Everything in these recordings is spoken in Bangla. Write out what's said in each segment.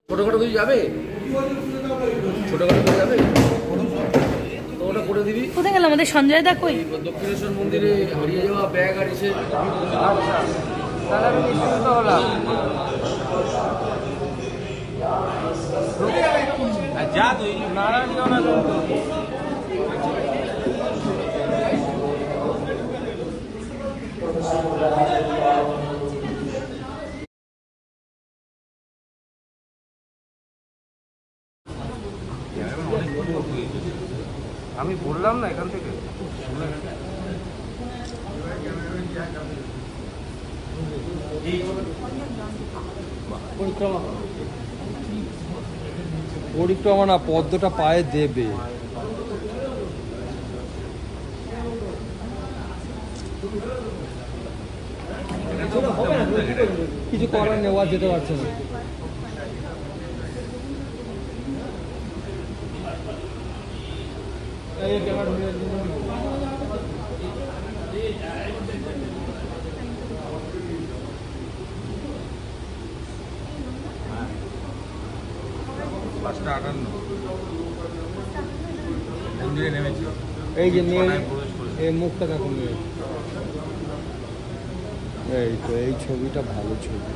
ছোটখাটো কিছু যাবে, ছোটখাটো করে যাবে তো ওটা করে দিবি। কোথায় গেল আমাদের সঞ্জয় দা? কই? দক্ষিণেশ্বর মন্দিরে হারিয়ে যাওয়া ব্যাগ আর এসে আচ্ছা তাহলে আমি নিশ্চিন্ত হলাম। যা তুই নারায়ণীয় না আমি বললাম না এখান থেকে পরিক্রমা না, পদ্মটা পায়ে দেবে। কিছু করার নেওয়া যেতে পারছে না। মন্দিরে নেমেছি, এই যে মেয়ে এই মুখটা দেখো মেয়ে, এই তো এই ছবিটা ভালো ছবি।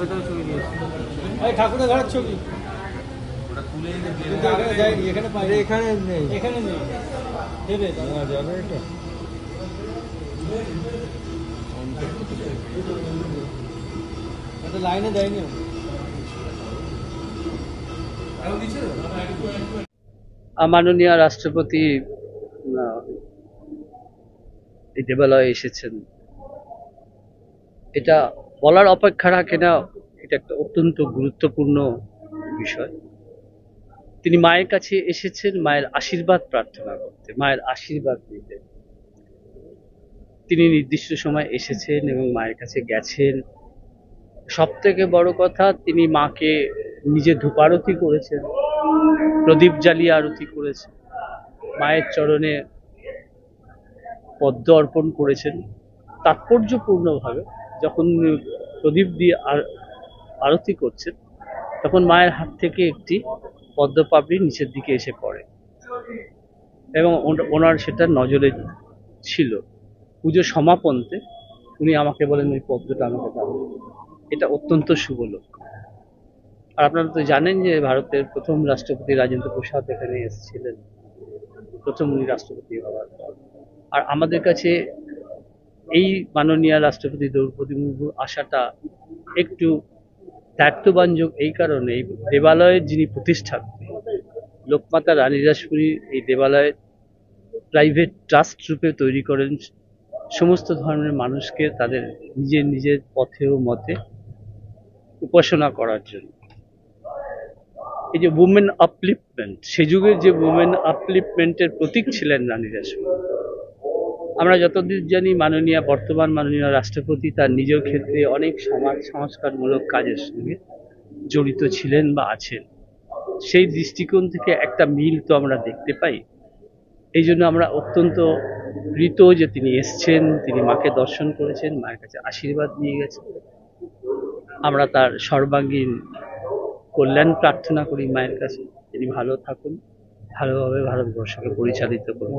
ভেতরে ছবি দিয়েছি। ঠাকুরের ঘরের ছবি ওটা তুলে এনে এখানে যায়নি, এখানে পাই, এখানে নেই, এখানে নেই, দেবে যাবে এটা। এটা লাইনে দেয়নি। মাননীয় রাষ্ট্রপতি এই দেবালয়ে এসেছেন, এটা বলার অপেক্ষা রাখে না। এটা একটা অত্যন্ত গুরুত্বপূর্ণ বিষয়। তিনি মায়ের কাছে এসেছেন মায়ের আশীর্বাদ প্রার্থনা করতে, মায়ের আশীর্বাদ নিতে। তিনি নির্দিষ্ট সময় এসেছেন এবং মায়ের কাছে গেছেন। সব থেকে বড় কথা, তিনি মাকে নিজে ধূপারতি করেছেন, প্রদীপ জ্বালিয়ে আরতি করেছেন, মায়ের চরণে পদ্ম অর্পণ করেছেন। তাৎপর্যপূর্ণভাবে যখন প্রদীপ দিয়ে আরতি করছেন, তখন মায়ের হাত থেকে একটি পদ্মপাপড়ি নিচের দিকে এসে পড়ে এবং ওনার সেটা নজরে ছিল। পুজো সমাপন্তে উনি আমাকে বলেন, ওই পদ্মটা আমাকে দাও। এটা অত্যন্ত শুভ লক্ষণ। আর আপনারা তো জানেন যে ভারতের প্রথম রাষ্ট্রপতি রাজেন্দ্র প্রসাদ এখানে এসেছিলেন, প্রথম উনি রাষ্ট্রপতি হওয়ার পর। আর আমাদের কাছে এই মাননীয় রাষ্ট্রপতি দ্রৌপদী মুর্মুর আসাটা একটু দায়িত্ববাঞ্জক এই কারণে, এই দেবালয়ের যিনি প্রতিষ্ঠাত্রী লোকমাতা রানী রাসমণি এই দেবালয়ের প্রাইভেট ট্রাস্ট রূপে তৈরি করেন সমস্ত ধর্মের মানুষকে তাদের নিজের নিজের পথে ও মতে উপাসনা করার জন্য। এই যে উমেন আপলিফমেন্ট, সে যুগের যে উমেন আপলিফমেন্টের প্রতীক ছিলেন রানী রাসমণি। আমরা যতদূর জানি বর্তমান মাননীয় রাষ্ট্রপতি তার নিজের ক্ষেত্রে অনেক সমাজ সংস্কারমূলক কাজের সঙ্গে জড়িত ছিলেন বা আছেন। সেই দৃষ্টিকোণ থেকে একটা মিল তো আমরা দেখতে পাই। এই জন্য আমরা অত্যন্ত প্রীত যে তিনি এসছেন, তিনি মাকে দর্শন করেছেন, মায়ের কাছে আশীর্বাদ নিয়ে গেছেন। আমরা তার সর্বাঙ্গীন কল্যাণ প্রার্থনা করি মায়ের কাছে, তিনি ভালো থাকুন, ভালোভাবে ভারতবর্ষকে পরিচালিত করুন।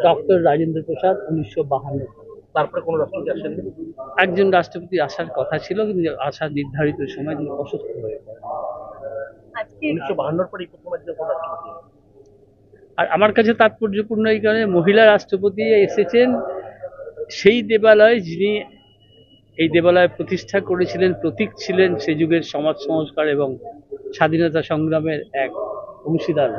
ডক্টর রাজেন্দ্র প্রসাদ 1952। তারপরে কোনো রাষ্ট্রপতি আসেননি। একজন রাষ্ট্রপতি আসার কথা ছিল, কিন্তু আসার নির্ধারিত সময় তিনি অসুস্থ হয়ে পড়েন। 1952 পরে প্রথম একজন রাষ্ট্রপতি। আর আমার কাছে তাৎপর্যপূর্ণ এই কারণে, মহিলা রাষ্ট্রপতি এসেছেন সেই দেবালয় যিনি এই দেবালয় প্রতিষ্ঠা করেছিলেন, প্রতীক ছিলেন সে যুগের সমাজ সংস্কার এবং স্বাধীনতা সংগ্রামের এক অংশীদার।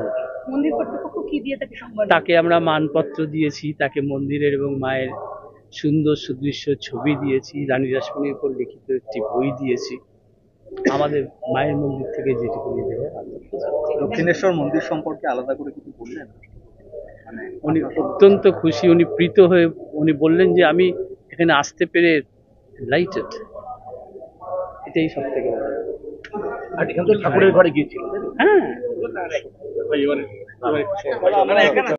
মন্দির কর্তৃপক্ষ কি দিয়ে তাকে সম্মান? তাকে আমরা মানপত্র দিয়েছি, তাকে মন্দিরের এবং মায়ের সুন্দর সুদৃশ্য ছবি দিয়েছি, রানী রাসমণির উপর লিখিত একটি বই দিয়েছি। আমাদের মায়ের মন্দির থেকে যেটুকু দেওয়া। দক্ষিণেশ্বর মন্দির সম্পর্কে আলাদা করে কিছু বললেন? উনি অত্যন্ত খুশি, উনি প্রীত হয়ে উনি বললেন যে আমি এখানে আসতে পেরে লাইটেড, এটাই সব থেকে বড়। আর এখান থেকে ঠাকুরের ঘরে গিয়েছিল হ্যাঁ।